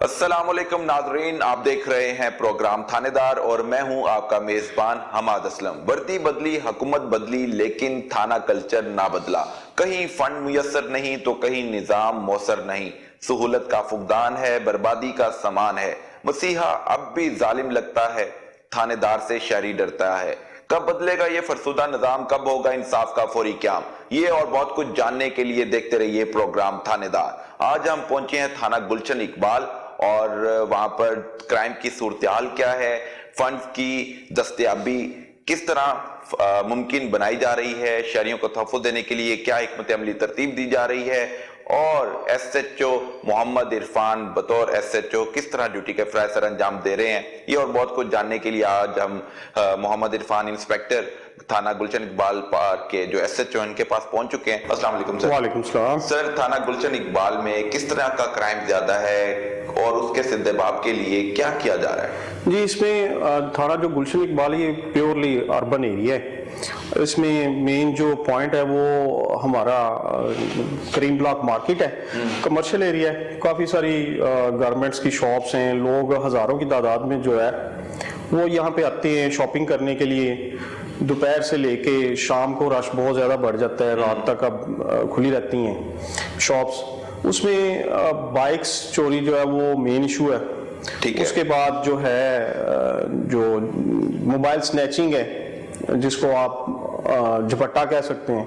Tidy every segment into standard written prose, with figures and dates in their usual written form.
السلام علیکم ناظرین، آپ دیکھ رہے ہیں پروگرام تھانے دار اور میں ہوں آپ کا میزبان حماد اسلم۔ وردی بدلی، حکومت بدلی، لیکن تھانہ کلچر نہ بدلا۔ کہیں فنڈ میسر نہیں تو کہیں نظام موثر نہیں، سہولت کا فقدان ہے، بربادی کا سامان ہے۔ مسیحا اب بھی ظالم لگتا ہے، تھانے دار سے شہری ڈرتا ہے۔ کب بدلے گا یہ فرسودہ نظام، کب ہوگا انصاف کا فوری قیام؟ یہ اور بہت کچھ جاننے کے لیے دیکھتے رہیے پروگرام تھانے دار۔ آج ہم پہنچے ہیں تھانہ گلشن اقبال اور وہاں پر کرائم کی صورتحال کیا ہے، فنڈز کی دستیابی کس طرح ممکن بنائی جا رہی ہے، شہریوں کو تحفظ دینے کے لیے کیا حکمت عملی ترتیب دی جا رہی ہے، اور ایس ایچ او محمد عرفان بطور ایس ایچ او کس طرح ڈیوٹی کے فرائض سر انجام دے رہے ہیں۔ یہ اور بہت کچھ جاننے کے لیے آج ہم محمد عرفان انسپیکٹر تھانہ گلشن اقبال پارک کے جو ایس ایچ او ان کے پاس پہنچ چکے ہیں۔ السلام علیکم سر۔ وعلیکم السلام سر، تھانہ گلشن اقبال میں کس طرح کا کرائم زیادہ ہے اور اس کے سدباب کے لیے کیا کیا جا رہا ہے؟ جی، اس میں تھانہ جو گلشن اقبال یہ پیورلی اربن ایریا ہے۔ اس میں مین جو پوائنٹ ہے وہ ہمارا کریم بلاک مارکیٹ ہے، کمرشل ایریا ہے، کافی ساری گارمنٹس کی شاپس ہیں، لوگ ہزاروں کی تعداد میں جو ہے وہ یہاں پہ آتے ہیں شاپنگ کرنے کے لیے۔ دوپہر سے لے کے شام کو رش بہت زیادہ بڑھ جاتا ہے، رات تک اب کھلی رہتی ہیں شاپس۔ اس میں بائکس چوری جو ہے وہ مین ایشو ہے۔ اس کے بعد جو ہے جو موبائل سنیچنگ ہے، جس کو آپ جھپٹا کہہ سکتے ہیں،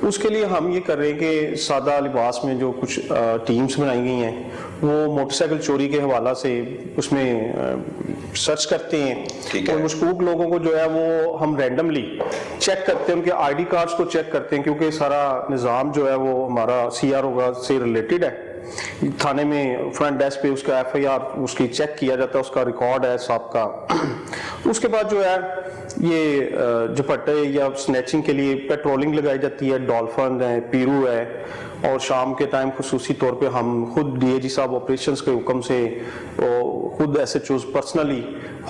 اس کے لیے ہم یہ کر رہے ہیں کہ سادہ لباس میں جو کچھ ٹیمز بنائی گئی ہیں وہ موٹر سائیکل چوری کے حوالہ سے اس میں سرچ کرتے ہیں، اور مشکوک لوگوں کو جو ہے وہ ہم رینڈملی چیک کرتے ہیں، ان کے آئی ڈی کارڈز کو چیک کرتے ہیں، کیونکہ سارا نظام جو ہے وہ ہمارا سی آر او سے ریلیٹڈ ہے۔ تھانے میں فرنٹ ڈیسک پہ اس کا ایف آئی آر اس کی چیک کیا جاتا ہے، اس کا ریکارڈ ہے سب کا۔ اس کے بعد جو ہے یہ جھپٹے یا سنیچنگ کے لیے پیٹرولنگ لگائی جاتی ہے، ڈولفن ہے، پیرو ہے، اور شام کے ٹائم خصوصی طور پہ ہم خود ڈی اے جی صاحب آپریشنز کے حکم سے خود S H Os personally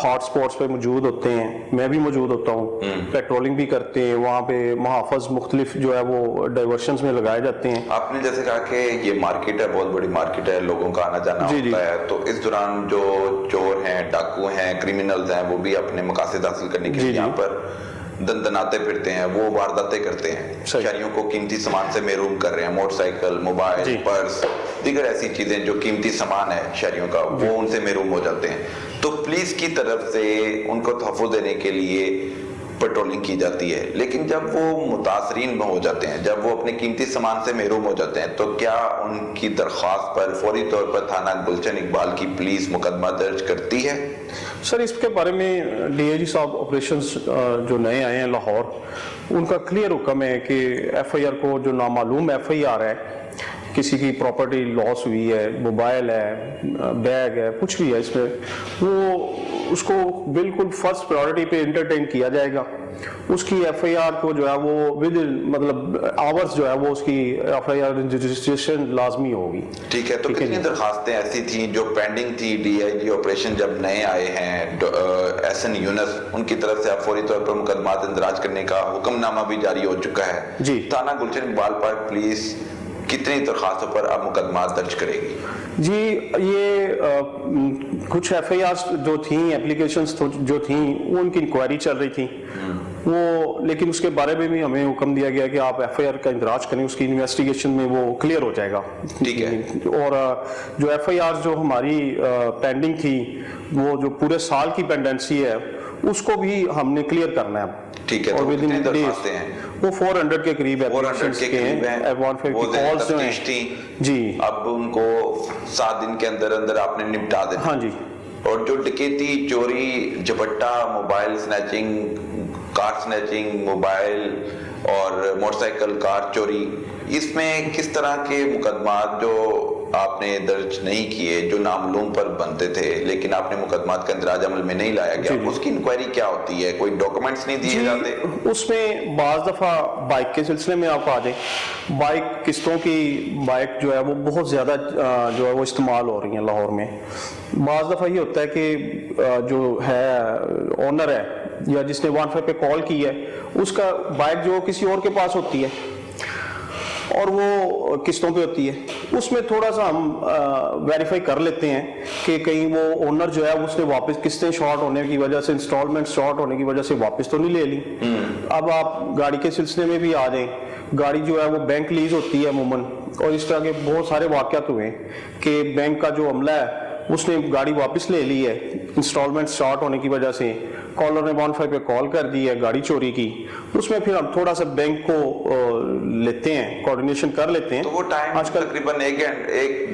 hot spots پہ موجود ہوتے ہیں، میں بھی موجود ہوتا ہوں، پیٹرولنگ بھی کرتے ہیں، وہاں پہ محافظ مختلف جو ہے وہ ڈائیورشنز میں لگائے جاتے ہیں۔ آپ نے جیسے کہا کہ یہ مارکیٹ ہے، بہت بڑی مارکیٹ ہے، لوگوں کا آنا جانا ہوتا ہے، تو اس دوران جو چور ہیں، ڈاکو ہیں، کریمنلز ہیں، وہ بھی اپنے مقاصد حاصل کرنے کے لیے یہاں پر دندناتے پھرتے ہیں، وہ وارداتیں کرتے ہیں، شہریوں کو قیمتی سامان سے محروم کر رہے ہیں، موٹر سائیکل، موبائل، پرس، دیگر ایسی چیزیں جو قیمتی سامان ہے شہریوں کا، وہ ان سے محروم ہو جاتے ہیں۔ تو پولیس کی طرف سے ان کو تحفظ دینے کے لیے پیٹرولنگ کی جاتی ہے، لیکن جب وہ متاثرین ہو جاتے ہیں، جب وہ اپنے قیمتی سامان سے محروم ہو جاتے ہیں، تو کیا ان کی درخواست پر فوری طور پر تھانہ گلشن اقبال کی پولیس مقدمہ درج کرتی ہے؟ سر، اس کے بارے میں ڈی اے جی صاحب آپریشنز جو نئے آئے ہیں لاہور، ان کا کلیئر حکم ہے کہ ایف آئی آر کو جو نامعلوم ایف آئی آر ہے، کسی کی پراپرٹی لاس ہوئی ہے، موبائل ہے، بیگ ہے، کچھ بھی ہے اس میں، وہ اس کو بالکل فرسٹ پرائورٹی پہ انٹرٹین کیا جائے گا۔ اس کی ایف آئی آر کو جو ہے وہ ود مطلب آورز جو ہے وہ اس کی ایف آئی آر رجسٹریشن لازمی ہوگی۔ ٹھیک ہے، تو کتنی درخواستیں ایسی تھیں جو پینڈنگ تھی؟ ڈی آئی جی آپریشن جب نئے آئے ہیں، ایس این یونس، ان کی طرف سے اب فوری طور پر مقدمات اندراج کرنے کا حکم نامہ بھی جاری ہو چکا ہے۔ جی، تھانہ گلشن اقبال پارک پولیس کتنی درخواستوں پر اب مقدمات درج کرے گی؟ جی، یہ کچھ ایف آئی آرز جو تھیں، اپلیکیشنز جو تھیں، وہ ان کی انکوائری چل رہی تھی وہ، لیکن اس کے بارے میں بھی ہمیں حکم دیا گیا کہ آپ ایف آئی آر کا اندراج کریں، اس کی انویسٹیگیشن میں وہ کلیئر ہو جائے گا۔ ٹھیک ہے، اور جو ایف آئی آر جو ہماری پینڈنگ تھی، وہ جو پورے سال کی پینڈنسی ہے، اس کو بھی ہم نے کلیئر کرنا ہے۔ ٹھیک ہے، تو کتنی درخواستیں ہیں؟ وہ 400 کے قریب ہے، 400 کے قریب ہیں، وہ تفتیش تھیں، جی، اب ان کو 7 دن کے اندر اندر آپ نے نپٹا دینا۔ ہاں جی۔ اور جو ڈکیتی، چوری، جھپٹا، موبائل سنیچنگ، کار سنیچنگ، موبائل اور موٹر سائیکل کار چوری، اس میں کس طرح کے مقدمات جو آپ نے درج نہیں کیے، جو نامعلوم پر بنتے تھے لیکن آپ نے مقدمات کا اندراج عمل میں نہیں لایا گیا، اس کی انکوائری کیا ہوتی ہے؟ کوئی ڈاکومنٹس نہیں دیے جاتے؟ اس میں بعض دفعہ بائک کے سلسلے میں آپ آ جائیں، بائک قسطوں کی بائک جو ہے وہ بہت زیادہ جو ہے وہ استعمال ہو رہی ہیں لاہور میں۔ بعض دفعہ یہ ہوتا ہے کہ جو ہے اونر ہے یا جس نے 15 پہ کال کی ہے، اس کا بائک جو کسی اور کے پاس ہوتی ہے، اور وہ قسطوں پہ ہوتی ہے. اس میں تھوڑا سا ہم ویریفائی کر لیتے ہیں کہ کہیں وہ اونر جو ہے اس نے واپس قسطیں شارٹ ہونے کی وجہ سے, انسٹالمنٹ شارٹ ہونے کی وجہ سے واپس تو نہیں لے لی. اب آپ گاڑی کے سلسلے میں بھی آ جائیں, گاڑی جو ہے وہ بینک لیز ہوتی ہے عموماً, اور اس طرح کے بہت سارے واقعات ہوئے ہیں کہ بینک کا جو عملہ ہے اس نے گاڑی واپس لے لی ہے انسٹالمنٹ شارٹ ہونے کی وجہ سے, کالر نے 15 پہ کال کر دی ہے گاڑی چوری کی. اس میں پھر ہم تھوڑا سا بینک کو لیتے ہیں, کوآرڈینیشن کر لیتے ہیں. تو وہ ٹائم آج کل تقریباً 1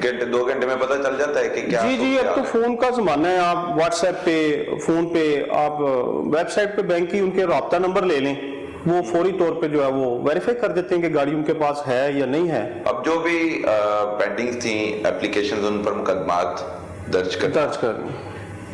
گھنٹے 2 گھنٹے میں پتہ چل جاتا ہے کہ کیا. جی اب تو فون کا زمانہ ہے, آپ واٹس ایپ پہ, فون پہ, آپ ویب سائٹ پہ بینک کی ان کے رابطہ نمبر لے لیں, وہ فوری طور پہ جو ہے وہ ویریفائی کر دیتے ہیں کہ گاڑی ان کے پاس ہے یا نہیں ہے. اب جو بھی پینڈنگ تھیں اپلیکیشنز, ان پر مقدمات درج کر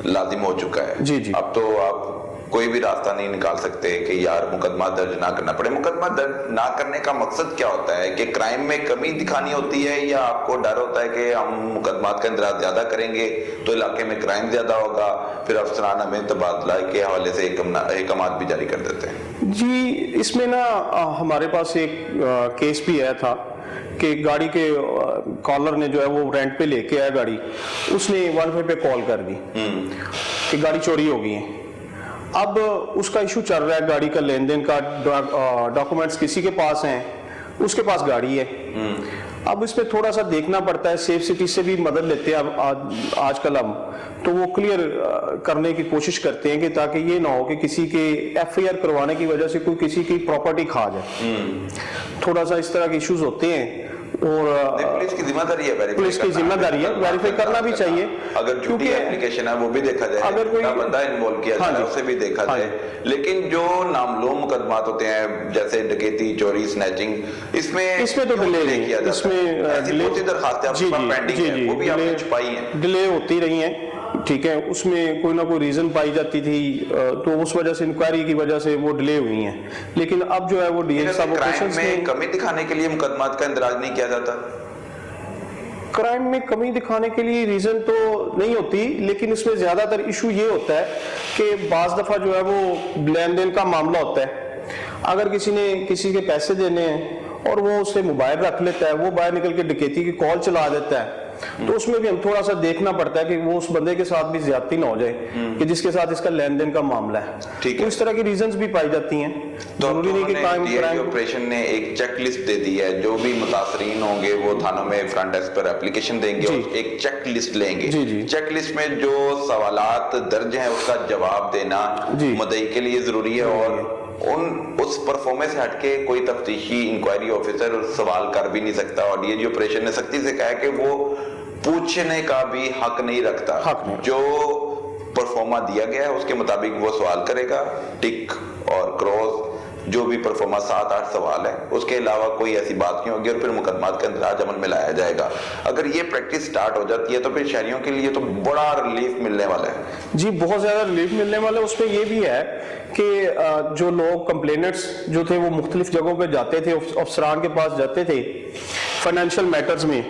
لازم ہو چکا ہے. جی اب تو آپ کوئی بھی راستہ نہیں نکال سکتے کہ یار مقدمات درج نہ کرنا پڑے. مقدمات درج نہ کرنے کا مقصد کیا ہوتا ہے, کہ کرائم میں کمی دکھانی ہوتی ہے, یا آپ کو ڈر ہوتا ہے کہ ہم مقدمات کا اندراج زیادہ کریں گے تو علاقے میں کرائم زیادہ ہوگا, پھر افسران ہمیں تبادلہ کے حوالے سے احکامات بھی جاری کر دیتے ہیں؟ جی اس میں نا ہمارے پاس ایک کیس بھی آیا تھا کہ گاڑی کے کالر نے جو ہے وہ رینٹ پہ لے کے آیا گاڑی, اس نے 15 پہ کال کر دی کہ گاڑی چوری ہو گئی ہے. اب اس کا ایشو چل رہا ہے, گاڑی کا لین دین کا ڈاکومنٹس کسی کے پاس ہیں, اس کے پاس گاڑی ہے. اب اس پہ تھوڑا سا دیکھنا پڑتا ہے, سیف سٹی سے بھی مدد لیتے ہیں آج کل ہم, تو وہ کلیئر کرنے کی کوشش کرتے ہیں کہ تاکہ یہ نہ ہو کہ کسی کے ایف آئی آر کروانے کی وجہ سے کوئی کسی کی پراپرٹی کھا جائے. تھوڑا سا اس طرح کے ایشوز ہوتے ہیں, اور پولیس کی ذمہ داری ہے, پولیس کی ذمہ داری ہے, ویریفائی کرنا بھی چاہیے. اگر جھوٹی اپلیکیشن ہے وہ بھی دیکھا جائے, اگر کوئی بندہ انوالو کیا جائے اسے بھی دیکھا جائے. لیکن جو نامعلوم مقدمات ہوتے ہیں جیسے ڈکیتی, چوری, سنیچنگ, اس میں تو ڈیلے نہیں کیا جاتا. اس میں ایسی بہت سی درخواستیں آپ کے پاس پینڈنگ ہیں, وہ بھی آپ نے چھپائی ہیں. ڈیلے ہوتی رہی ہیں, ٹھیک ہے, اس میں کوئی نہ کوئی ریزن پائی جاتی تھی, تو اس وجہ سے انکوائری کی وجہ سے وہ ڈیلے ہوئی ہیں. لیکن اب جو ہے وہ ڈی ایس صاحب کرائم میں کمی دکھانے کے لیے مقدمات کا اندراج نہیں کیا جاتا. کرائم میں کمی دکھانے کے لیے ریزن تو نہیں ہوتی, لیکن اس میں زیادہ تر ایشو یہ ہوتا ہے کہ بعض دفعہ جو ہے وہ لین دین کا معاملہ ہوتا ہے. اگر کسی نے کسی کے پیسے دینے ہیں اور وہ اسے موبائل رکھ لیتا ہے, وہ باہر نکل کے ڈکیتی کی کال چلا دیتا ہے, تو اس میں بھی ہم تھوڑا سا دیکھنا پڑتا ہے کہ وہ اس بندے کے ساتھ بھی زیادتی نہ ہو جائے کہ جس کے ساتھ اس کا لین دین کا معاملہ ہے. تو اس طرح کی ریزنز بھی پائی جاتی ہیں. ضروری نہیں کہ کرائم آپریشن نے ایک چیک لسٹ دے دی ہے, جو بھی متاثرین ہوں گے وہ تھانوں میں فرنٹ ڈیسک پر اپلیکیشن دیں گے اور ایک چیک لسٹ لیں گے. چیک لسٹ میں جو سوالات درج ہیں اس کا جواب دینا مدعی کے لیے ضروری ہے, اور اس پرفارمنس سے ہٹ کے کوئی تفتیشی انکوائری آفیسر سوال کر بھی نہیں سکتا. اور ڈی ایس جی آپریشن نے سختی سے کہا ہے کہ وہ پوچھنے کا بھی حق نہیں رکھتا. جو پرفارما دیا گیا ہے اس کے مطابق وہ سوال کرے گا, ٹک اور کراس, جو بھی پرفارما 7-8 سوال ہے, اس کے علاوہ کوئی ایسی بات نہیں ہوگی, اور پھر مقدمات کا اندراج عمل میں لایا جائے گا. اگر یہ پریکٹس سٹارٹ ہو جاتی ہے تو پھر شہریوں کے لیے تو بڑا ریلیف ملنے والا ہے. جی بہت زیادہ ریلیف ملنے والا ہے. اس میں یہ بھی ہے کہ جو لوگ کمپلینٹس جو تھے وہ مختلف جگہوں پہ جاتے تھے, افسران کے پاس جاتے تھے فائنینشیل میٹرز میں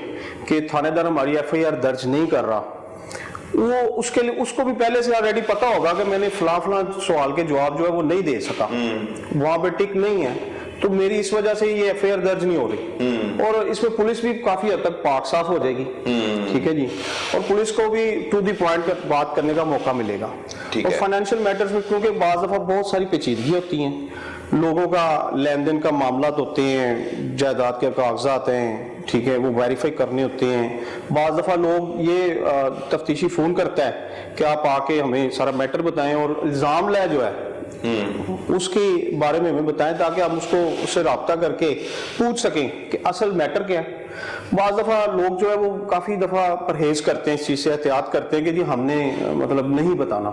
کہ تھانے دار ہماری ایف آئی آر درج نہیں کر رہا, وہ اس کے لیے اس کو بھی پہلے سے آلریڈی پتا ہوگا کہ میں نے فلاں سوال کے جواب جو ہے وہ نہیں دے سکا, وہاں پہ ٹک نہیں ہے, تو میری اس وجہ سے یہ ایف آئی آر درج نہیں ہو رہی. اور اس میں پولیس بھی کافی حد تک پاک صاف ہو جائے گی, ٹھیک ہے جی, اور پولیس کو بھی ٹو دی پوائنٹ بات کرنے کا موقع ملے گا. اور فائنینشیل میٹرز میں کیونکہ بعض دفعہ بہت ساری پیچیدگی ہوتی ہیں, لوگوں کا لین دین کا معاملات ہوتے ہیں, جائیداد کے کاغذات ہیں, ٹھیک ہے, وہ ویریفائی کرنے ہوتے ہیں. بعض دفعہ لوگ یہ تفتیشی فون کرتا ہے کہ آپ آ کے ہمیں سارا میٹر بتائیں اور الزام لے جو ہے اس کے بارے میں ہمیں بتائیں, تاکہ ہم اس کو اس سے رابطہ کر کے پوچھ سکیں کہ اصل میٹر کیا ہے. بعض دفعہ لوگ جو ہے وہ کافی دفعہ پرہیز کرتے ہیں, اس چیز سے احتیاط کرتے ہیں کہ جی ہم نے مطلب نہیں بتانا,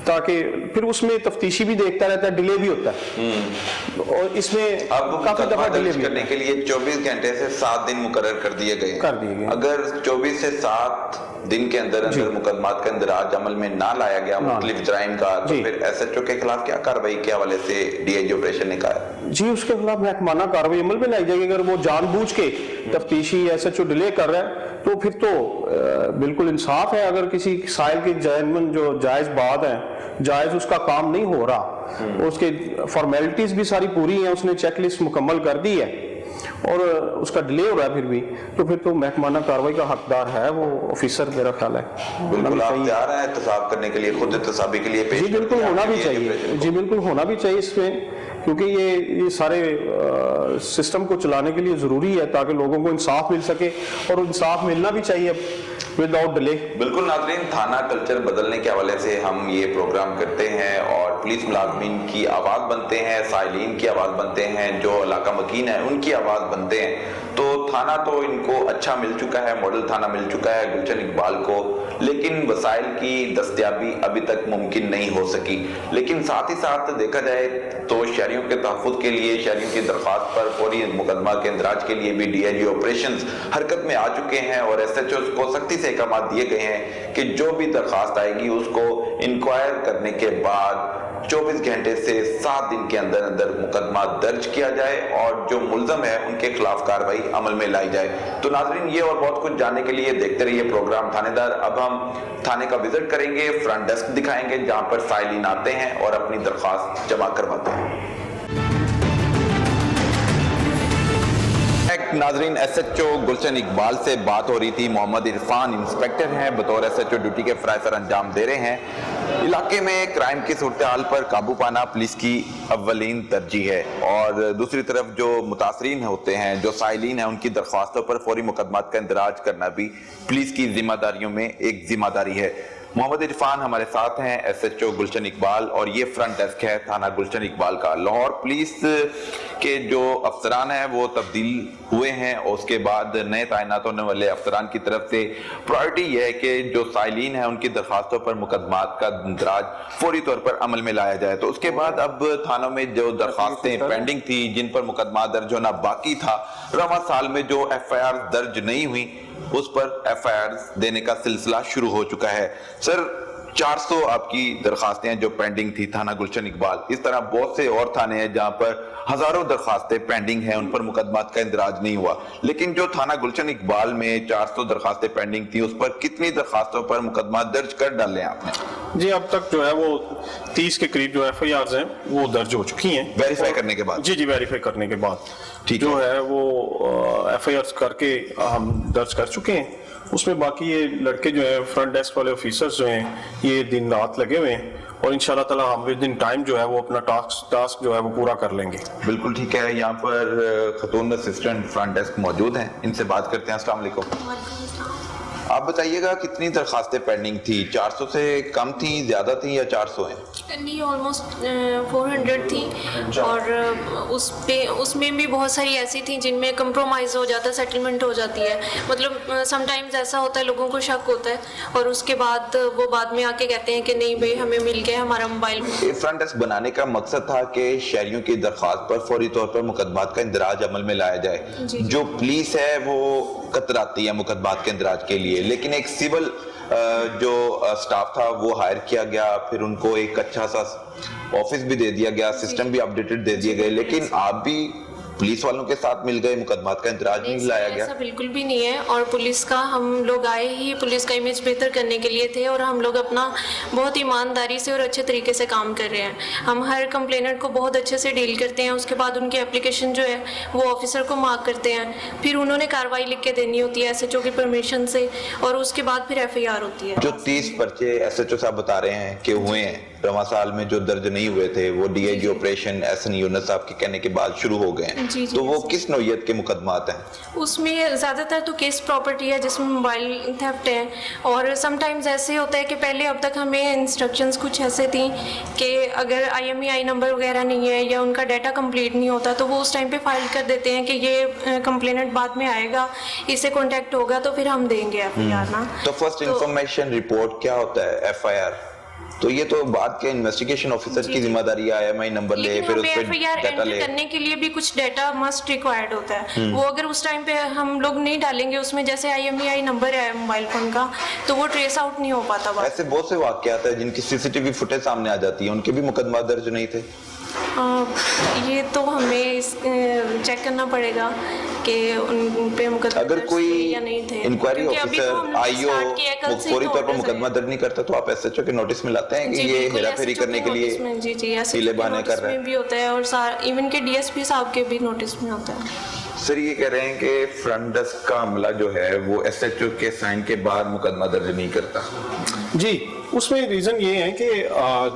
تاکہ پھر اس میں تفتیشی بھی دیکھتا رہتا ہے, ڈیلے بھی ہوتا ہے. اور اس میں کافی دفعہ ڈیلے کرنے کے لیے 24 گھنٹے سے 7 دن مقرر کر دیے گئے. اگر 24 سے 7 دن کے اندر مقدمات کا اندراج عمل میں نہ لایا گیا مختلف جرائم کا, تو پھر ایس ایچ او کے خلاف کیا کارروائی کے حوالے سے ڈی آئی جی آپریشن نے کہا ہے؟ جی اس کے خلاف محکمانہ کارروائی عمل میں لائی جائے گی. اگر وہ جان بوجھ کے تفتیشی ایس ایچ او ڈیلے کر رہا ہے تو پھر تو بالکل انصاف ہے. اگر کسی سائل کی جو جائز بات ہے, جائز اس کا کام نہیں ہو رہا, اس کے فارمیلٹیز بھی ساری پوری ہیں, اس نے چیک لسٹ مکمل کر دی ہے, اور اس کا ڈیلے ہو رہا ہے پھر تو محکمانہ کارروائی کا حقدار ہے وہ آفیسر، میرا خیال ہے۔ بالکل آپ تیار ہیں احتساب کرنے کے لیے، خود احتسابی کے لیے پیش؟ جی بالکل ہونا بھی چاہیے، جی بالکل ہونا بھی چاہیے اس میں، کیونکہ یہ سارے سسٹم کو چلانے کے لیے ضروری ہے تاکہ لوگوں کو انصاف مل سکے، اور انصاف ملنا بھی چاہیے وداؤٹ ڈیلے۔ بالکل ناظرین، تھانہ کلچر بدلنے کے حوالے سے ہم یہ پروگرام کرتے ہیں اور پولیس ملازمین کی آواز بنتے ہیں، سائلین کی آواز بنتے ہیں، جو علاقہ مکین ہیں ان کی آواز بنتے ہیں۔ تو تھانہ تو ان کو اچھا مل چکا ہے، ماڈل تھانہ مل چکا ہے گلشن اقبال کو، لیکن وسائل کی دستیابی ابھی تک ممکن نہیں ہو سکی۔ لیکن ساتھ ہی ساتھ دیکھا جائے تو شہریوں کے تحفظ کے لیے، شہریوں کی درخواست پر فوری مقدمہ کے اندراج کے لیے بھی ڈی آئی جی آپریشنز حرکت میں آ چکے ہیں، اور ایس ایچ اوز کو سختی سے احکامات دیے گئے ہیں کہ جو بھی درخواست آئے گی اس کو انکوائر کرنے کے بعد 24 گھنٹے سے 7 دن کے اندر اندر مقدمہ درج کیا جائے اور جو ملزم ہے ان کے خلاف کارروائی عمل میں لائی جائے۔ تو ناظرین، یہ اور بہت کچھ جاننے کے لیے دیکھتے رہیے پروگرام تھانے دار۔ اب ہم تھانے کا وزٹ کریں گے، فرنٹ ڈیسک دکھائیں گے جہاں پر سائلین آتے ہیں اور اپنی درخواست جمع کرواتے ہیں۔ ناظرین، S H O Gulshan Iqbal سے بات ہو رہی تھی۔ محمد عرفان انسپیکٹر ہیں، بطور ایس ایچ او ڈیوٹی کے فرائض سر انجام دے رہے ہیں۔ علاقے میں کرائم کی صورتحال پر قابو پانا پولیس کی اولین ترجیح ہے، اور دوسری طرف جو متاثرین ہوتے ہیں، جو سائلین ہیں، ان کی درخواستوں پر فوری مقدمات کا اندراج کرنا بھی پولیس کی ذمہ داریوں میں ایک ذمہ داری ہے۔ محمد عرفان ہمارے ساتھ ہیں، S H O Gulshan Iqbal, اور یہ فرنٹ ڈیسک ہے تھانہ گلشن اقبال کا۔ لاہور پولیس کے جو افسران ہیں وہ تبدیل ہوئے ہیں، اور اس کے بعد نئے تعینات ہونے والے افسران کی طرف سے پرائرٹی یہ ہے کہ جو سائلین ہیں ان کی درخواستوں پر مقدمات کا اندراج فوری طور پر عمل میں لایا جائے۔ تو اس کے بعد اب تھانوں میں جو درخواستیں پینڈنگ تھی، جن پر مقدمات درج ہونا باقی تھا، رواں سال میں جو ایف آئی آر درج نہیں ہوئی اس پر ایف آئی آر دینے کا سلسلہ شروع ہو چکا ہے۔ سر، 400 آپ کی درخواستیں ہیں جو پینڈنگ تھی تھانہ گلشن اقبال، اس طرح بہت سے اور تھانے ہیں جہاں پر ہزاروں درخواستیں پینڈنگ ہیں، ان پر مقدمات کا اندراج نہیں ہوا، لیکن جو تھانہ گلشن اقبال میں 400 درخواستیں پینڈنگ تھی اس پر کتنی درخواستوں پر مقدمات درج کر ڈالے آپ نے؟ جی اب تک جو ہے وہ 30 کے قریب جو ایف آئی آرز ہیں وہ درج ہو چکی ہیں ویریفائی کرنے کے بعد؟ جی ویریفائی کرنے کے بعد جو ہے وہ ایف آئی آرز کر کے ہم درج کر چکے ہیں۔ اس میں باقی یہ لڑکے جو ہیں فرنٹ ڈیسک والے آفیسرز جو ہیں یہ دن رات لگے ہوئے ہیں، اور انشاءاللہ تعالی ہم ود ان ٹائم جو ہے وہ اپنا ٹاسک جو ہے وہ پورا کر لیں گے۔ بالکل ٹھیک ہے، یہاں پر خاتون اسسٹنٹ فرنٹ ڈیسک موجود ہیں، ان سے بات کرتے ہیں۔ السلام علیکم، آپ بتائیے گا کتنی درخواستیں پینڈنگ تھی؟ 400 سے کم تھیں، زیادہ تھیں، یا 400 ہیں؟ نہیں، آلموسٹ 400 تھی، اور اس میں بھی بہت ساری ایسی تھیں جن میں کمپرومائز ہو جاتا ہے، سیٹلمنٹ ہو جاتی ہے۔ مطلب سم ٹائمز ایسا ہوتا ہے لوگوں کو شک ہوتا ہے، اور اس کے بعد وہ بعد میں آ کے کہتے ہیں کہ نہیں بھائی ہمیں مل گیا ہمارا موبائل۔ فرنٹ ڈیسک بنانے کا مقصد تھا کہ شہریوں کی درخواست پر فوری طور پر مقدمات کا اندراج عمل میں لایا جائے۔ جو پولیس ہے وہ کتراتی ہے مقدمات کے اندراج کے لیے، لیکن ایک سول جو سٹاف تھا وہ ہائر کیا گیا، پھر ان کو ایک اچھا سا آفس بھی دے دیا گیا، سسٹم بھی اپڈیٹڈ دے دیے گئے، لیکن آپ بھی پولیس والوں کے ساتھ مل گئے، مقدمات کا اندراج نہیں لایا گیا؟ ایسا بالکل بھی نہیں ہے، اور پولیس کا ہم لوگ آئے ہی پولیس کا امیج بہتر کرنے کے لیے تھے، اور ہم لوگ اپنا بہت ایمانداری سے اور اچھے طریقے سے کام کر رہے ہیں۔ ہم ہر کمپلیننٹ کو بہت اچھے سے ڈیل کرتے ہیں، اس کے بعد ان کی اپلیکیشن جو ہے وہ آفیسر کو مارک کرتے ہیں، پھر انہوں نے کارروائی لکھ کے دینی ہوتی ہے ایس ایچ او کی پرمیشن سے، اور اس کے بعد پھر ایف آئی آر ہوتی ہے۔ جو 30 پرچے ایس ایچ او صاحب بتا رہے ہیں کہ ہوئے ہیں رواں سال میں، جو درج نہیں ہوئے تھے، وہ D I G operation S N Younis صاحب کے کہنے کے بعد شروع ہو گئے ہیں، تو وہ کس نوعیت کے مقدمات ہیں؟ اس میں زیادہ تر تو کیس پراپرٹی ہے جس میں موبائل تھیفٹ ہے، اور سم ٹائمز ایسے ہوتا ہے کہ پہلے اب تک ہمیں انسٹرکشنز کچھ ایسے تھیں کہ اگر آئی ایم ای آئی نمبر وغیرہ نہیں ہے یا ان کا ڈیٹا کمپلیٹ نہیں ہوتا تو وہ اس ٹائم پہ فائل کر دیتے ہیں کہ یہ کمپلیننٹ بعد میں آئے گا، اس سے کانٹیکٹ ہوگا تو پھر ہم دیں گے ایف آئی آر نا۔ تو فرسٹ انفارمیشن رپورٹ کیا ہوتا ہے؟ ایف آئی آر تو یہ تو بعد کے انویسٹیگیشن آفیسر کی ذمہ داری ہے، آئی ایم آئی نمبر لے، پھر اس پہ ڈیٹا لے۔ کرنے کے لیے بھی کچھ ڈیٹا مسٹ ریکوائرڈ ہوتا ہے، وہ اگر اس ٹائم پہ ہم لوگ نہیں ڈالیں گے اس میں، جیسے I M E I number ہے موبائل فون کا، تو وہ ٹریس آؤٹ نہیں ہو پاتا۔ ایسے بہت سے واقعات ہیں جن کی سی سی ٹی وی فوٹیج سامنے آ جاتی ہے، ان کے بھی مقدمات درج نہیں تھے؟ یہ تو ہمیں چیک کرنا پڑے گا کہ ان پہ مقدمہ اگر کوئی یا نہیں تھے۔ انکوائری آفیسر آئی او فوری طور پر مقدمہ درج نہیں کرتا تو آپ ایس ایچ او کے نوٹس میں لاتے ہیں کہ یہ ہیرا پھیری کرنے کے لیے ہیلے بہانے کر رہا ہے؟ بھی ہوتا ہے، اور ایون کے ڈی ایس پی صاحب کے بھی نوٹس میں ہوتا ہے۔ سر یہ کہہ رہے ہیں کہ فرنٹ ڈیسک کا عملہ جو ہے وہ ایس ایچ او کے سائن کے بعد مقدمہ درج نہیں کرتا. جی اس میں ریزن یہ ہے کہ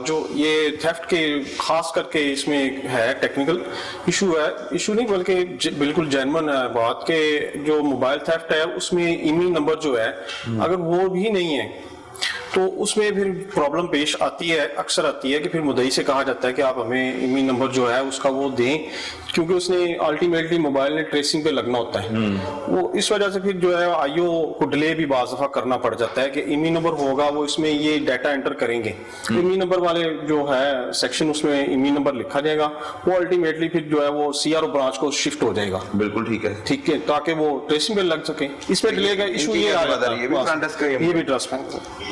جو یہ تھیفٹ کے خاص کر کے اس میں ہے ٹیکنیکل ایشو نہیں بلکہ بالکل جینون ہے بات کہ جو موبائل تھیفٹ ہے اس میں ایمی نمبر جو ہے اگر وہ بھی نہیں ہے تو اس میں پھر پرابلم پیش آتی ہے, اکثر آتی ہے کہ پھر مدعی سے کہا جاتا ہے کہ آپ ہمیں ایمی نمبر جو ہے اس کا وہ دیں, کیونکہ اس نے الٹیمیٹلی موبائل نے ٹریسنگ پہ لگنا ہوتا ہے. وہ اس وجہ سے پھر جو ہے آئی او کو ڈیلے بھی بعض دفعہ کرنا پڑ جاتا ہے کہ ایمی نمبر ہوگا وہ اس میں یہ ڈیٹا انٹر کریں گے, ایمی نمبر والے جو ہے سیکشن اس میں ایمی نمبر لکھا جائے گا, وہ الٹیمیٹلی پھر جو ہے وہ سی آر او برانچ کو شفٹ ہو جائے گا. بالکل ٹھیک ہے, ٹھیک ہے, تاکہ وہ ٹریسنگ پہ لگ سکے. اس میں ڈیلے کا ایشو یہ آ جاتا ہے, یہ بھی ٹرسٹ ہے.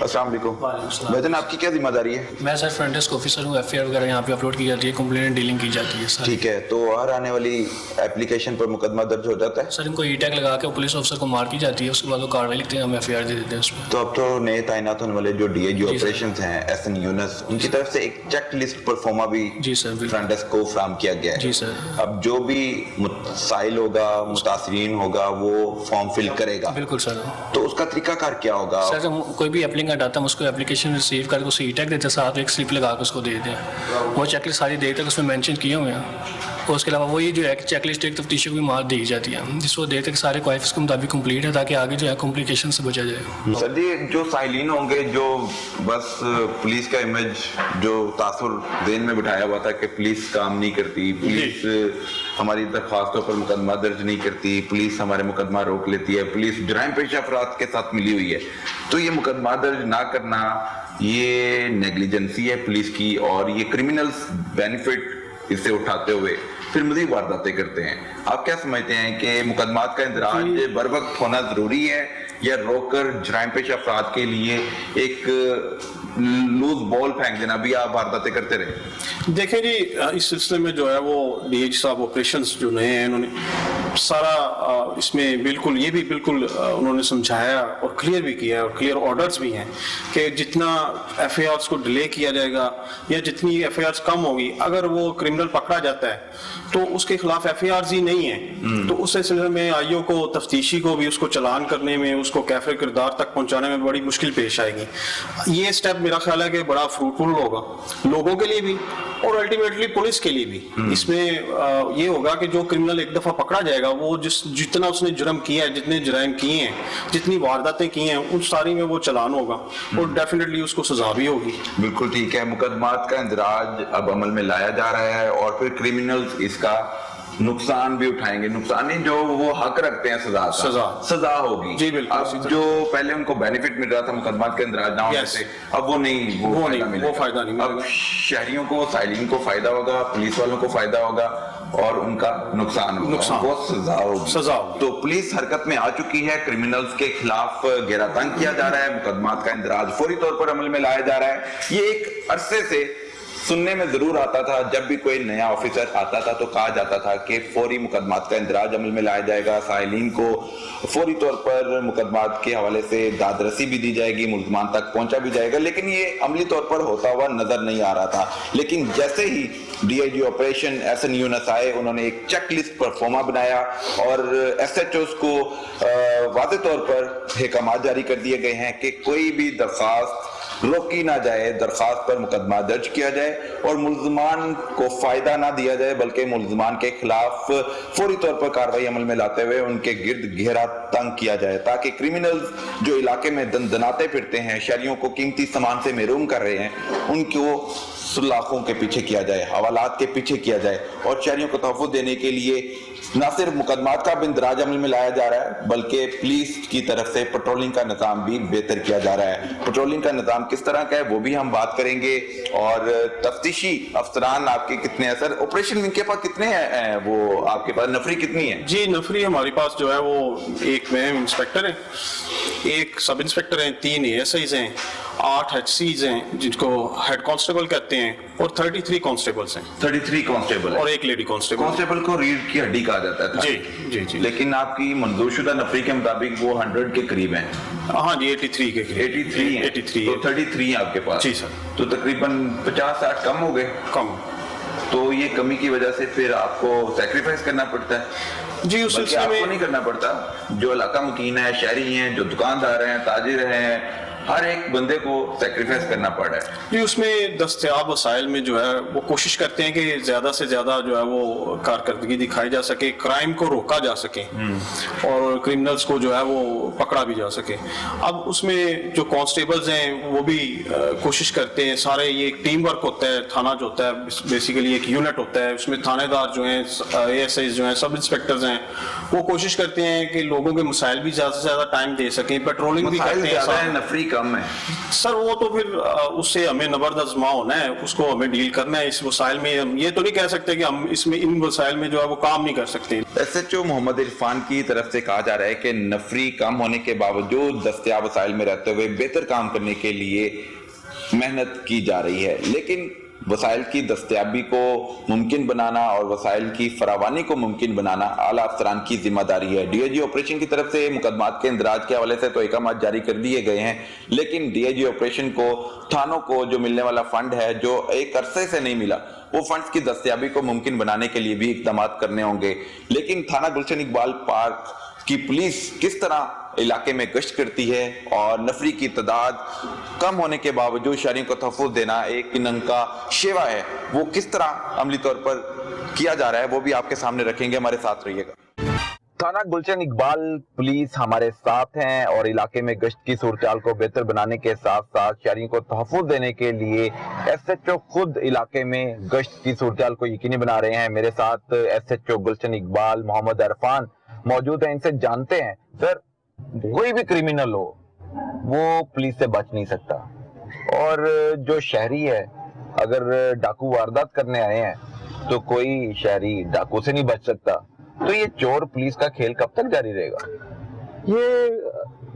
السلام علیکم بھائی, آپ کی کیا ذمہ داری ہے؟ میں سر فرنٹ ڈیسک آفیسر ہوں, ایف آئی آر وغیرہ یہاں پہ اپلوڈ کی جاتی ہے, کمپلینٹ ڈیلنگ کی جاتی ہے سر. ٹھیک ہے, تو ہر آنے والی اپلیکیشن پر مقدمہ درج ہو جاتا ہے سر؟ ان کو ای ٹیگ لگا کے پولیس آفیسر کو مارک کی جاتی ہے, اس کے بعد وہ کاروائی لکھتے ہیں, ہم ایف آئی آر دے دیتے ہیں اس میں. تو اب تو نئے تعینات ہونے والے جو ڈی اے جی آپریشنز ہیں ایس این یونس, ان کی طرف سے ایک چیک لسٹ پرفارما بھی جی سر فرنٹ ڈیسک کو فراہم کیا گیا ہے. جی سر. اب جو بھی مسائل ہوگا, متاثرین ہوگا, وہ فارم فل کرے گا. بالکل سر. تو اس کا طریقہ کار کیا ہوگا؟ سر کوئی بھی اپلیکینٹ آتا ہے, ہم اس کو اپلیکیشن ریسیو کر کے اسے ای ٹیگ دیتے ہیں, ساتھ ایک سلپ لگا کے اس کو دے دیں, وہ چیک لسٹ ساری دیتے ہیں, اس میں مینشن کیے ہوئے ہیں. اور اس کے علاوہ وہی جو ہے چیک لسٹ ایک تفتیشی کو بھی مار دی جاتی ہے, جس کو دیتے کہ سارے کوائفس کے مطابق کمپلیٹ ہے, تاکہ آگے جو ہے کمپلیکیشن سے بچا جائے. سر جی, جو سائلین ہوں گے جو بس پولیس کا امیج جو تاثر ذہن میں بٹھایا ہوا تھا کہ پولیس کام نہیں کرتی, پولیس ہماری درخواستوں پر مقدمہ درج نہیں کرتی, پولیس ہمارے مقدمہ روک لیتی ہے, پولیس جرائم پیشہ افراد کے ساتھ ملی ہوئی ہے, تو یہ مقدمہ درج نہ کرنا یہ نیگلیجنسی ہے پولیس کی, اور یہ کرمنلز بینیفٹ اس سے اٹھاتے ہوئے پھر مزید وارداتیں کرتے ہیں. آپ کیا سمجھتے ہیں کہ مقدمات کا اندراج بر وقت ہونا ضروری ہے, یا روک کر جرائم پیشہ افراد کے لیے ایک لوز بال پھینک دینا بھی آپ وارداتیں کرتے رہے؟ دیکھیں جی, اس سلسلے میں جو ہے وہ ڈی ایچ صاحب آپریشنز جو نئے ہیں, انہوں نے سارا اس میں بالکل یہ بھی بالکل انہوں نے سمجھایا اور کلیئر بھی کیا ہے, اور کلیئر آرڈرز بھی ہیں کہ جتنا ایف آئی آرز کو ڈیلے کیا جائے گا یا جتنی ایف آئی آرز کم ہوگی, اگر وہ کرمنل پکڑا جاتا ہے تو اس کے خلاف ایف آئی آرز ہی نہیں ہیں, تو اس سلسلے میں آئی او کو, تفتیشی کو بھی اس کو چلان کرنے میں, اس کو کیفر کردار تک پہنچانے میں بڑی مشکل پیش آئے گی. یہ اسٹیپ میرا خیال ہے کہ بڑا فروٹفل ہوگا لوگوں کے لیے بھی اور الٹیمیٹلی پولیس کے لیے بھی. اس میں یہ ہوگا کہ جو کرمنل ایک دفعہ پکڑا جائے گا, وہ جتنا اس نے جرم کیا ہے, جتنے جرائم کیے ہیں, جتنی وارداتیں کی ہیں, ان ساری میں وہ چلان ہوگا اور ڈیفینیٹلی اس کو سزا بھی ہوگی. بالکل ٹھیک ہے, مقدمات کا اندراج اب عمل میں لایا جا رہا ہے, اور پھر کرمنلز اس کا نقصان بھی اٹھائیں گے, نقصان نہیں, جو وہ حق رکھتے ہیں سزا ہوگی. جی بالکل. اب جو پہلے ان کو بینیفٹ مل رہا تھا مقدمات کے اندراج نہ ہونے سے, اب وہ فائدہ نہیں, اب شہریوں کو, سائلین کو فائدہ ہوگا, پولیس والوں کو فائدہ ہوگا, اور ان کا نقصان ہوگا, وہ سزا ہوگی. تو پولیس حرکت میں آ چکی ہے, کرمنلز کے خلاف گھیرا تنگ کیا جا رہا ہے, مقدمات کا اندراج فوری طور پر عمل میں لایا جا رہا ہے. یہ ایک عرصے سے سننے میں ضرور آتا تھا, جب بھی کوئی نیا آفیسر آتا تھا تو کہا جاتا تھا کہ فوری مقدمات کا اندراج عمل میں لایا جائے گا, سائلین کو فوری طور پر مقدمات کے حوالے سے داد رسی بھی دی جائے گی, ملزمان تک پہنچا بھی جائے گا, لیکن یہ عملی طور پر ہوتا ہوا نظر نہیں آ رہا تھا. لیکن جیسے ہی D I G operation S N Younis آئے, انہوں نے ایک چیک لسٹ پرفارما بنایا اور ایس ایچ اوز کو واضح طور پر احکامات جاری کر دیے گئے ہیں کہ کوئی بھی درخواست روکی نہ جائے, درخواست پر مقدمہ درج کیا جائے, اور ملزمان کو فائدہ نہ دیا جائے, بلکہ ملزمان کے خلاف فوری طور پر کارروائی عمل میں لاتے ہوئے ان کے گرد گھیرا تنگ کیا جائے, تاکہ کرمنلز جو علاقے میں دندناتے پھرتے ہیں, شہریوں کو قیمتی سامان سے محروم کر رہے ہیں, ان کو سلاخوں کے پیچھے کیا جائے, حوالات کے پیچھے کیا جائے, اور شہریوں کو تحفظ دینے کے لیے نہ صرف مقدمات کا اندراج عمل میں لایا جا رہا ہے, بلکہ پولیس کی طرف سے پٹرولنگ کا نظام بھی بہتر کیا جا رہا ہے. پٹرولنگ کا نظام کس طرح کا ہے وہ بھی ہم بات کریں گے, اور تفتیشی افسران آپ کے کتنے ہیں سر, آپریشن ان کے پاس کتنے ہیں, وہ آپ کے پاس نفری کتنی ہے؟ جی نفری ہمارے پاس جو ہے وہ ایک میم انسپیکٹر ہے, ایک سب انسپیکٹر ہیں, 3 اے ایس آئیز ہیں, 8 ایچ سیز ہیں جن کو ہیڈ کانسٹیبل کہتے ہیں, اور 33 کانسٹیبلز ہیں. 33 کانسٹیبل اور ایک لیڈی کانسٹیبل. کانسٹیبل کو ریڑھ کی ہڈی کہا جاتا تھا. جی جی جی. لیکن آپ کی منظور شدہ نفری کے مطابق وہ 100 کے قریب ہیں. ہاں جی 83 کے قریب. 83 تو 33 ہیں آپ کے پاس. جی سر. تو تقریباً 50-60 کم ہو گئے. کم. تو یہ کمی کی وجہ سے پھر آپ کو سیکریفائز کرنا پڑتا ہے. جی اس بلکہ سلسلے آپ کو میں نہیں کرنا پڑتا، جو علاقہ مکین ہے، شہری ہیں، جو دکاندار ہیں، تاجر ہیں، ہر ایک بندے کو سیکریفائس کرنا پڑا ہے. جی اس میں دستیاب وسائل میں جو ہے وہ کوشش کرتے ہیں کہ زیادہ سے زیادہ جو ہے وہ کارکردگی دکھائی جا سکے، کرائم کو روکا جا سکے اور کرمنلز کو جو ہے وہ پکڑا بھی جا سکے. اب اس میں جو کانسٹیبلز ہیں وہ بھی کوشش کرتے ہیں، سارے یہ ایک ٹیم ورک ہوتا ہے. تھانہ جو ہوتا ہے بیسیکلی ایک یونٹ ہوتا ہے، اس میں تھانے دار جو ہیں، اے ایس آئی جو ہیں، سب انسپیکٹرز ہیں، وہ کوشش کرتے ہیں کہ لوگوں کے مسائل بھی زیادہ سے زیادہ ٹائم دے سکیں، پیٹرولنگ بھی مسائل کرتے ہیں. زیادہ ہیں، نفری کم ہے. سر وہ تو پھر اس سے ہمیں نبرد آزما ہونا ہے، اس کو ہمیں ڈیل کرنا ہے. اس وسائل میں ہم یہ تو نہیں کہہ سکتے کہ ہم اس میں ان وسائل میں جو ہے وہ کام نہیں کر سکتے. ایس ایچ او محمد عرفان کی طرف سے کہا جا رہا ہے کہ نفری کم ہونے کے باوجود دستیاب وسائل میں رہتے ہوئے بہتر کام کرنے کے لیے محنت کی جا رہی ہے، لیکن وسائل کی دستیابی کو ممکن بنانا اور وسائل کی فراوانی کو ممکن بنانا اعلیٰ افسران کی ذمہ داری ہے. ڈی آئی جی آپریشن کی طرف سے مقدمات کے اندراج کے حوالے سے تو احکامات جاری کر دیے گئے ہیں، لیکن ڈی آئی جی آپریشن کو تھانوں کو جو ملنے والا فنڈ ہے، جو ایک عرصے سے نہیں ملا، وہ فنڈز کی دستیابی کو ممکن بنانے کے لیے بھی اقدامات کرنے ہوں گے. لیکن تھانہ گلشن اقبال پارک کی پولیس کس طرح علاقے میں گشت کرتی ہے اور نفری کی تعداد کم ہونے کے باوجود شہریوں کو تحفظ دینا ایک اننگ کا شیوا ہے، وہ کس طرح عملی طور پر کیا جا رہا ہے، وہ بھی آپ کے سامنے رکھیں گے. ہمارے ساتھ رہیے گا. تھانہ گلشن اقبال پولیس ہمارے ساتھ ہیں اور علاقے میں گشت کی صورتحال کو بہتر بنانے کے ساتھ ساتھ شہریوں کو تحفظ دینے کے لیے ایس ایچ او خود علاقے میں گشت کی صورتحال کو یقینی بنا رہے ہیں. میرے ساتھ S H O Gulshan Iqbal محمد عرفان موجود ہیں، ان سے جانتے ہیں. سر، کوئی بھی کرمینل ہو وہ پولیس سے بچ نہیں سکتا، اور جو شہری ہے اگر ڈاکو واردات کرنے آئے ہیں تو کوئی شہری ڈاکو سے نہیں بچ سکتا. تو یہ چور پولیس کا کھیل کب تک جاری رہے گا؟ یہ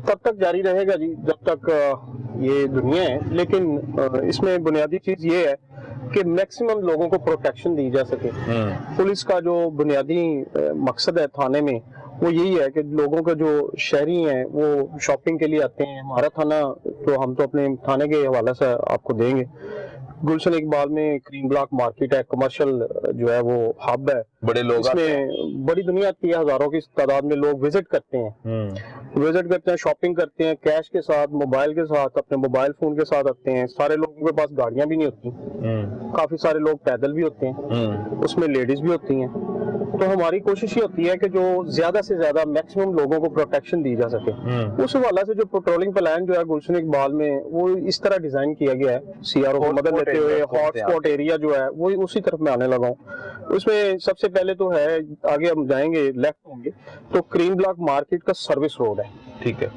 تب تک جاری رہے گا جی جب تک یہ دنیا ہے، لیکن اس میں بنیادی چیز یہ ہے کہ میکسیمم لوگوں کو پروٹیکشن دی جا سکے. پولیس کا جو بنیادی مقصد ہے تھانے میں وہ یہی ہے کہ لوگوں کا جو شہری ہیں وہ شاپنگ کے لیے آتے ہیں. ہمارا تھانہ تو ہم تو اپنے تھانے کے حوالے سے آپ کو دیں گے. گلشن اقبال میں کریم بلاک مارکیٹ ہے، کمرشل جو ہے وہ ہب ہے، بڑے لوگ اس میں بڑی دنیا کی ہزاروں کی تعداد میں لوگ وزٹ کرتے ہیں، شاپنگ کرتے ہیں، کیش کے ساتھ، موبائل کے ساتھ، اپنے موبائل فون کے ساتھ آتے ہیں. سارے لوگوں کے پاس گاڑیاں بھی نہیں ہوتی، کافی سارے لوگ پیدل بھی ہوتے ہیں، اس میں لیڈیز بھی ہوتی ہیں. تو ہماری کوشش یہ ہوتی ہے کہ جو زیادہ سے زیادہ میکسیمم لوگوں کو پروٹیکشن دی جا سکے. اس حوالے سے جو پیٹرولنگ پلان جو ہے گلشن اقبال میں وہ اس طرح ڈیزائن کیا گیا ہے، سی آر او کو مدد لیتے ہوئے. ہاٹ اسپاٹ ایریا جو ہے وہ اسی طرف میں آنے لگا ہوں. اس میں سب سے پہلے تو ہے، آگے ہم جائیں گے لیفٹ ہوں گے تو کریم بلاک مارکیٹ کا سروس روڈ ہے. ٹھیک ہے،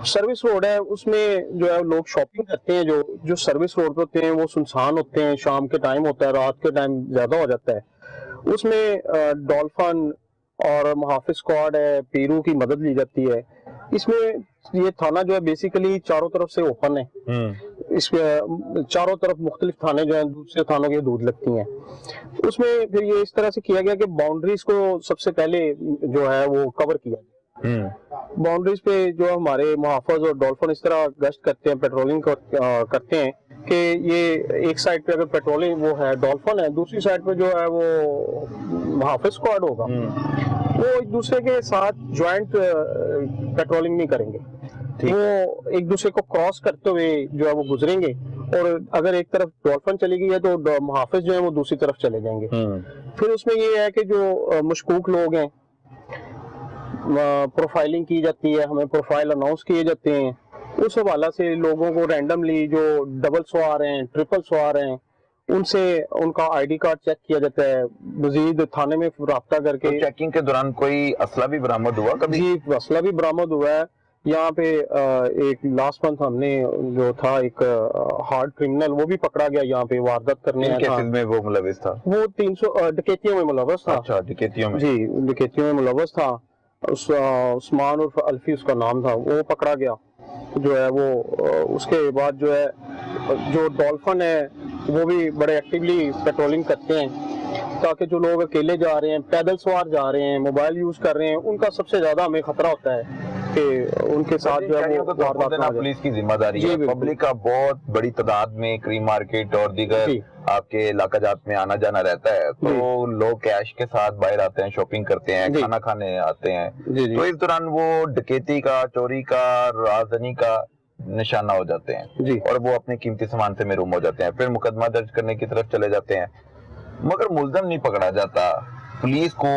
سروس روڈ ہے، اس میں جو ہے لوگ شاپنگ کرتے ہیں. جو سروس روڈ پہ ہوتے ہیں وہ سنسان ہوتے ہیں، شام کے ٹائم ہوتا ہے، رات کے ٹائم زیادہ ہو جاتا ہے. اس میں ڈولفن اور محافظ اسکواڈ ہے، پیرو کی مدد لی جاتی ہے. اس میں یہ تھانہ جو ہے بیسیکلی چاروں طرف سے اوپن ہے. اس میں چاروں طرف مختلف تھانے جو ہیں دوسرے تھانوں کی حدود لگتی ہیں. اس میں پھر یہ اس طرح سے کیا گیا کہ باؤنڈریز کو سب سے پہلے جو ہے وہ کور کیا گیا. باؤنڈریز پہ جو ہمارے محافظ اور ڈولفن اس طرح گشت کرتے ہیں، پیٹرولنگ کرتے ہیں کہ یہ ایک سائڈ پہ اگر پیٹرولنگ وہ ہے ڈولفن ہے، دوسری سائڈ پہ جو ہے وہ محافظ اسکواڈ ہوگا. وہ ایک دوسرے کے ساتھ جوائنٹ پیٹرولنگ نہیں کریں گے، وہ ایک دوسرے کو کراس کرتے ہوئے جو ہے وہ گزریں گے، اور اگر ایک طرف ڈولفن چلی گئی ہے تو محافظ جو ہیں وہ دوسری طرف چلے جائیں گے. پھر اس میں یہ ہے کہ جو مشکوک لوگ ہیں پروفائلنگ کی جاتی ہے، ہمیں پروفائل اناؤنس کیے جاتے ہیں. اس حوالہ سے لوگوں کو رینڈملی جو ڈبل سوار ہیں، ٹرپل سوار ہیں، ان سے ان کا آئی ڈی کارڈ چیک کیا جاتا ہے. مزید تھانے میں رابطہ کر کے چیکنگ کے دوران کوئی اسلحہ بھی برآمد ہوا کبھی؟ جی، اسلحہ بھی برآمد ہوا ہے. یہاں پہ ایک لاسٹ منتھ ہم نے جو تھا ایک ہارڈ کرمنل وہ بھی پکڑا گیا یہاں پہ واردات کرنے میں وہ ملوث تھا. وہ 300 ڈکیتیوں میں ملوث تھا. اچھا، ڈکیتیوں میں؟ جی، ڈکیتیوں میں ملوث تھا. عثمان عرف الفی اس کا نام تھا، وہ پکڑا گیا جو ہے وہ. اس کے بعد جو ہے جو ڈولفن ہے وہ بھی بڑے ایکٹیولی پیٹرولنگ کرتے ہیں تاکہ جو لوگ اکیلے جا رہے ہیں، پیدل سوار جا رہے ہیں، موبائل یوز کر رہے ہیں، ان کا سب سے زیادہ ہمیں خطرہ ہوتا ہے کہ ان کے ساتھ جو ہے وہ واردات نہ ہو جائے۔ پولیس کی ذمہ داری جی ہے، بالکل۔ پبلک کا بہت بڑی تعداد میں کریم مارکیٹ اور دیگر جی۔ آپ کے علاقہ جات میں آنا جانا رہتا ہے، تو لوگ کیش کے ساتھ باہر آتے ہیں، شاپنگ کرتے ہیں، جی۔ کھانا کھانے آتے ہیں، جی جی تو اس دوران وہ ڈکیتی کا، چوری کا، رازداری کا نشانہ ہو جاتے ہیں جی۔ اور وہ اپنے قیمتی سامان سے محروم ہو جاتے ہیں، پھر مقدمہ درج کرنے کی طرف چلے جاتے ہیں، مگر ملزم نہیں پکڑا جاتا۔ پولیس کو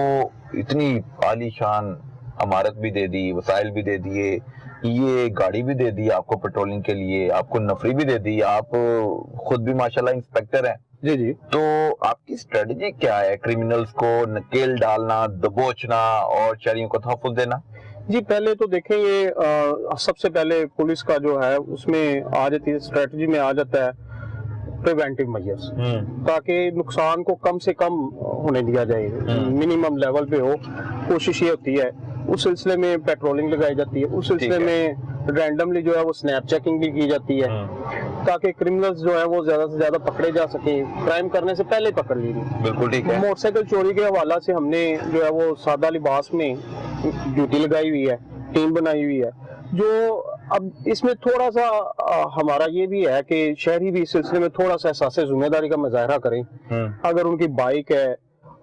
اتنی عالی شان عمارت بھی دے دی، وسائل بھی دے دیے، یہ گاڑی بھی دے دی آپ کو پیٹرولنگ کے لیے، آپ کو نفری بھی دے دی، آپ خود بھی ماشاءاللہ انسپیکٹر ہیں، جی جی۔ تو آپ کی اسٹریٹجی کیا ہے کرمنلز کو نکیل ڈالنا، دبوچنا اور شہریوں کو تحفظ دینا؟ جی پہلے تو دیکھیں یہ سب سے پہلے پولیس کا جو ہے اس میں آ جاتی ہے، اسٹریٹجی میں آ جاتا ہے پریونٹیو میجرز، تاکہ نقصان کو کم سے کم ہونے دیا جائے، منیمم لیول پہ ہو، کوشش یہ ہوتی ہے۔ اس سلسلے میں پیٹرولنگ لگائی جاتی ہے، اس سلسلے میں رینڈملی جو ہے وہ سنیپ چیکنگ بھی کی جاتی ہے، تاکہ کرمنلز جو ہے وہ زیادہ سے زیادہ پکڑے جا سکیں، کرائم کرنے سے پہلے پکڑ لی جائے۔ بالکل ٹھیک ہے۔ موٹر سائیکل چوری کے حوالہ سے ہم نے جو ہے وہ سادہ لباس میں ڈیوٹی لگائی ہوئی ہے، ٹیم بنائی ہوئی ہے، جو اب اس میں تھوڑا سا ہمارا یہ بھی ہے کہ شہری بھی اس سلسلے میں تھوڑا سا احساس ذمہ داری کا مظاہرہ کریں۔ اگر ان کی بائک ہے،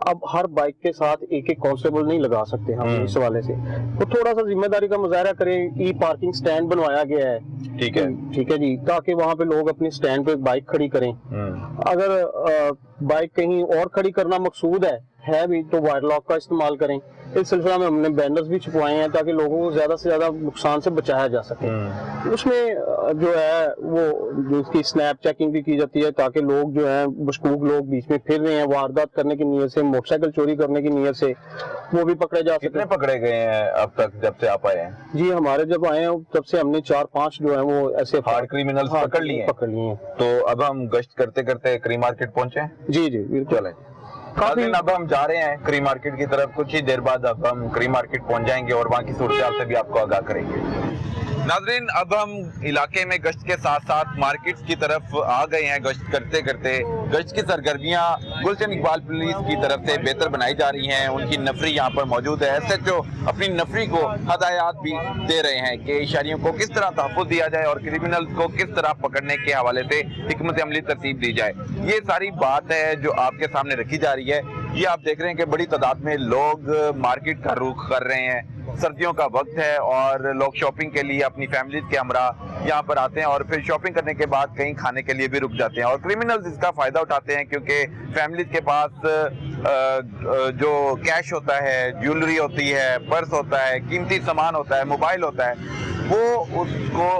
اب ہر بائک کے ساتھ ایک ایک کانسٹیبل نہیں لگا سکتے ہم اس حوالے سے، وہ تھوڑا سا ذمہ داری کا مظاہرہ کریں۔ ای پارکنگ سٹینڈ بنوایا گیا ہے، ٹھیک ہے جی، تاکہ وہاں پہ لوگ اپنے سٹینڈ پہ بائک کھڑی کریں۔ اگر بائک کہیں اور کھڑی کرنا مقصود ہے بھی تو وائر لاک کا استعمال کریں۔ اس سلسلہ میں ہم نے بینرز بھی چھپوائے ہیں تاکہ لوگوں کو زیادہ سے زیادہ نقصان سے بچایا جا سکے۔ اس میں جو ہے وہ جو اس کی سنیپ چیکنگ بھی کی جاتی ہے، تاکہ لوگ جو ہیں مشکوک لوگ بیچ میں پھر رہے ہیں واردات کرنے کی نیت سے، موٹر سائیکل چوری کرنے کی نیت سے، وہ بھی پکڑے جا سکتے۔ کتنے پکڑے گئے ہیں اب تک جب سے آپ آئے ہیں؟ جی ہمارے جب آئے ہیں تب سے ہم نے 4-5 جو ہیں وہ ایسے ہارڈ کرمنلز پکڑ لیے ہیں۔ تو اب ہم گشت کرتے کرتے کریم مارکیٹ پہنچے ہیں؟ جی جی بالکل۔ چلیں اب ہم جا رہے ہیں کریم مارکیٹ کی طرف، کچھ ہی دیر بعد اب ہم کریم مارکیٹ پہنچ جائیں گے اور وہاں کی صورتحال سے بھی آپ کو آگاہ کریں گے۔ ناظرین اب ہم علاقے میں گشت کے ساتھ ساتھ مارکیٹس کی طرف آ گئے ہیں، گشت کرتے کرتے گشت کی سرگرمیاں گلشن اقبال پولیس کی طرف سے بہتر بنائی جا رہی ہیں، ان کی نفری یہاں پر موجود ہے، ایس ایچ او اپنی نفری کو ہدایات بھی دے رہے ہیں کہ شہریوں کو کس طرح تحفظ دیا جائے اور کرمنلز کو کس طرح پکڑنے کے حوالے سے حکمت عملی ترتیب دی جائے۔ یہ ساری بات ہے جو آپ کے سامنے رکھی جا رہی ہے۔ یہ آپ دیکھ رہے ہیں کہ بڑی تعداد میں لوگ مارکیٹ کا رخ کر رہے ہیں، سردیوں کا وقت ہے اور لوگ شاپنگ کے لیے اپنی فیملیز کے ہمراہ یہاں پر آتے ہیں اور پھر شاپنگ کرنے کے بعد کہیں کھانے کے لیے بھی رک جاتے ہیں، اور کرمنلز اس کا فائدہ اٹھاتے ہیں کیونکہ فیملیز کے پاس جو کیش ہوتا ہے، جیولری ہوتی ہے، پرس ہوتا ہے، قیمتی سامان ہوتا ہے، موبائل ہوتا ہے، وہ اس کو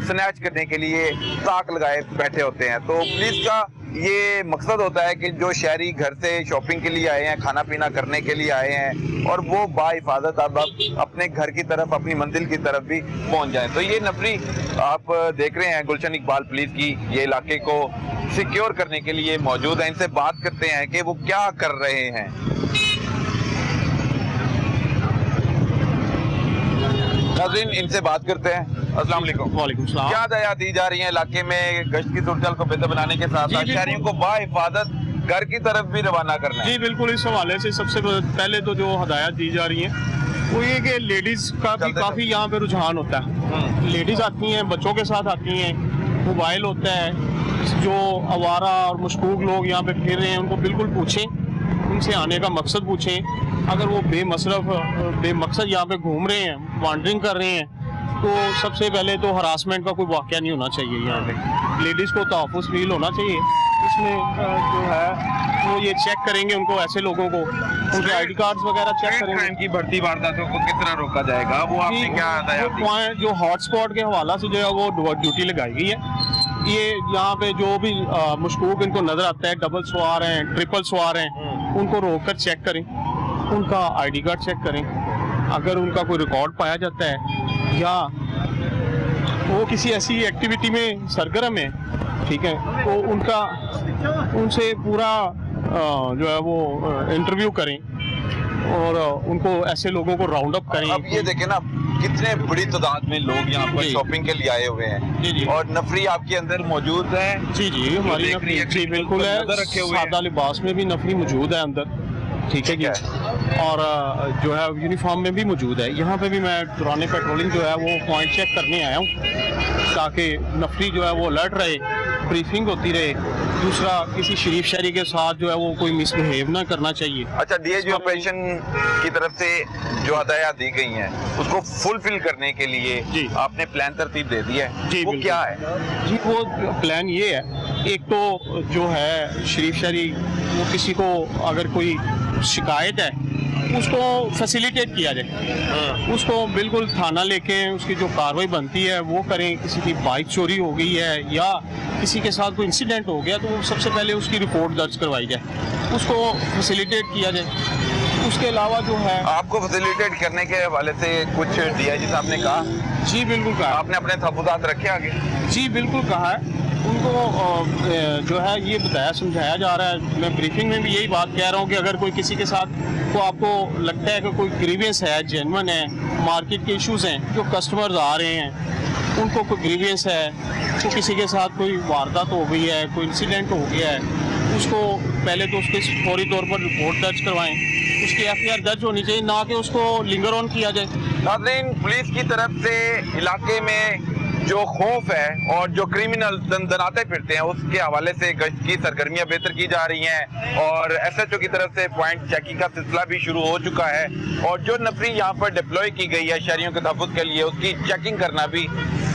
سنیچ کرنے کے لیے تاک لگائے بیٹھے ہوتے ہیں۔ تو پولیس کا یہ مقصد ہوتا ہے کہ جو شہری گھر سے شاپنگ کے لیے آئے ہیں، کھانا پینا کرنے کے لیے آئے ہیں، اور وہ باحفاظت اب اپنے گھر کی طرف، اپنی منزل کی طرف بھی پہنچ جائیں۔ تو یہ نفری آپ دیکھ رہے ہیں گلشن اقبال پولیس کی یہ علاقے کو سیکیور کرنے کے لیے موجود ہیں۔ ان سے بات کرتے ہیں کہ وہ کیا کر رہے ہیں۔ ناظرین ان سے بات کرتے ہیں۔ السلام علیکم۔ وعلیکم السلام۔ کیا ہدایات دی جا رہی ہیں علاقے میں گشت کی صورتحال کو بہتر بنانے کے ساتھ ساتھ شہریوں کو باحفاظت گھر کی طرف بھی روانہ کرنا ہے؟ جی بالکل، اس حوالے سے سب سے پہلے تو جو ہدایات دی جا رہی ہیں وہ یہ کہ لیڈیز کا بھی کافی یہاں پہ رجحان ہوتا ہے۔ لیڈیز آتی ہیں، بچوں کے ساتھ آتی ہیں، موبائل ہوتا ہے، جو آوارہ اور مشکوک لوگ یہاں پہ پھر رہے ہیں ان کو بالکل پوچھیں، ان سے آنے کا مقصد پوچھیں۔ اگر وہ بے مقصد یہاں پہ گھوم رہے ہیں، وانڈرنگ کر رہے ہیں، تو سب سے پہلے تو ہراسمنٹ کا کوئی واقعہ نہیں ہونا چاہیے۔ یہاں پہ لیڈیز کو تحفظ فیل ہونا چاہیے۔ اس میں جو ہے وہ یہ چیک کریں گے ان کو، ایسے لوگوں کو ان کے آئی ڈی کارڈز وغیرہ چیک کریں گے۔ ان کی بڑھتی وارداتوں کو کس طرح روکا جائے گا، وہ آپ نے کیا ہدایات دی؟ جو ہاٹ اسپاٹ کے حوالہ سے جو ہے وہ ڈیوٹی لگائی گئی ہے۔ یہ یہاں پہ جو بھی مشکوک ان کو نظر آتا ہے، ڈبل سوار ہیں، ٹرپل سوار ہیں، ان کو روک کر چیک کریں، ان کا آئی ڈی کارڈ چیک کریں۔ اگر ان کا کوئی ریکارڈ پایا جاتا ہے یا وہ کسی ایسی ایکٹیویٹی میں سرگرم ہے، ٹھیک ہے، تو ان سے پورا جو ہے وہ انٹرویو کریں اور ان کو ایسے لوگوں کو راؤنڈ اپ کریں۔ اب یہ دیکھیں نا کتنے بڑی تعداد میں لوگ یہاں پر شاپنگ کے لیے آئے ہوئے ہیں، اور نفری آپ کے اندر موجود ہے؟ جی جی ہماری نفری جی بالکل ہے، سادہ لباس میں بھی نفری موجود ہے اندر، ٹھیک ہے جی۔ اور جو ہے یونیفارم میں بھی موجود ہے. یہاں پہ بھی میں دوران پیٹرولنگ جو ہے وہ پوائنٹ چیک کرنے آیا ہوں تاکہ نفری جو ہے وہ الرٹ رہے, بریفنگ ہوتی رہے. دوسرا, کسی شریف شہری کے ساتھ جو ہے وہ کوئی مس بہیو نہ کرنا چاہیے. اچھا, ڈی ایچ آپریشن کی طرف سے جو ہدایات دی گئی ہیں اس کو فلفل کرنے کے لیے جی آپ نے پلان ترتیب دے دی ہے, جی وہ بالکل. کیا ہے؟ جی وہ پلان یہ ہے, ایک تو جو ہے شریف شہری وہ کسی کو اگر کوئی شکایت ہے اس کو فیسیلیٹیٹ کیا جائے, اس کو بالکل تھانہ لے کے اس کی جو کاروائی بنتی ہے وہ کریں. کسی کی بائک چوری ہو گئی ہے یا کسی کے ساتھ کوئی انسیڈنٹ ہو گیا تو سب سے پہلے اس کی رپورٹ درج کروائی جائے, اس کو فیسیلیٹیٹ کیا جائے. اس کے علاوہ جو ہے آپ کو فیسیلیٹیٹ کرنے کے حوالے سے کچھ ڈی آئی جی صاحب نے کہا؟ جی بالکل کہا. آپ نے اپنے تحفظات رکھے آگے؟ جی بالکل کہا ہے. ان کو جو ہے یہ بتایا سمجھایا جا رہا ہے. میں بریفنگ میں بھی یہی بات کہہ رہا ہوں کہ اگر کوئی کسی کے ساتھ کو آپ کو لگتا ہے کہ کوئی گریوینس ہے, جینون ہے, مارکیٹ کے ایشوز ہیں, جو کسٹمرز آ رہے ہیں ان کو کوئی گریوینس ہے, تو کسی کے ساتھ کوئی واردات ہو گئی ہے, کوئی انسیڈنٹ ہو گیا ہے, اس کو پہلے تو اس کے فوری طور پر رپورٹ درج کروائیں. اس کی ایف آئی آر درج ہونی چاہیے, نہ کہ اس کو لنگر آن کیا جائے. ناظرین, پولیس کی طرف سے علاقے میں جو خوف ہے اور جو کرمنل دندناتے پھرتے ہیں اس کے حوالے سے گشت کی سرگرمیاں بہتر کی جا رہی ہیں اور ایس ایچ او کی طرف سے پوائنٹ چیکنگ کا سلسلہ بھی شروع ہو چکا ہے اور جو نفری یہاں پر ڈپلوائے کی گئی ہے شہریوں کے تحفظ کے لیے اس کی چیکنگ کرنا بھی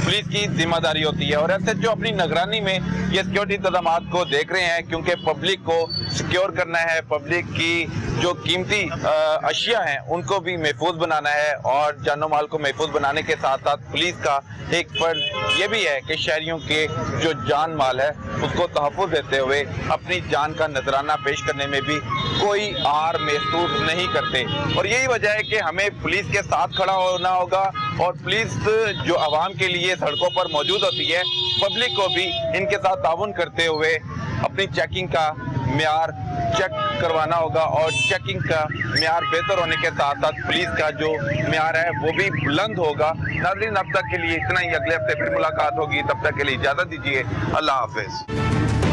پولیس کی ذمہ داری ہوتی ہے. اور ایس ایچ او اپنی نگرانی میں یہ سیکیورٹی انتظامات کو دیکھ رہے ہیں کیونکہ پبلک کو سیکیور کرنا ہے, پبلک کی جو قیمتی اشیاء ہیں ان کو بھی محفوظ بنانا ہے اور جان و مال کو محفوظ بنانے کے ساتھ ساتھ پولیس کا ایک فرض یہ بھی ہے کہ شہریوں کے جو جان مال ہے اس کو تحفظ دیتے ہوئے اپنی جان کا نذرانہ پیش کرنے میں بھی کوئی آر محسوس نہیں کرتے. اور یہی وجہ ہے کہ ہمیں پولیس کے ساتھ کھڑا ہونا ہوگا اور پولیس جو عوام کے لیے سڑکوں پر موجود ہوتی ہے پبلک کو بھی ان کے ساتھ تعاون کرتے ہوئے اپنی چیکنگ کا معیار چیک کروانا ہوگا اور چیکنگ کا معیار بہتر ہونے کے ساتھ ساتھ پولیس کا جو معیار ہے وہ بھی بلند ہوگا. ناظرین, اب تک کے لیے اتنا ہی, اگلے ہفتے پھر ملاقات ہوگی, تب تک کے لیے اجازت دیجیے. اللہ حافظ.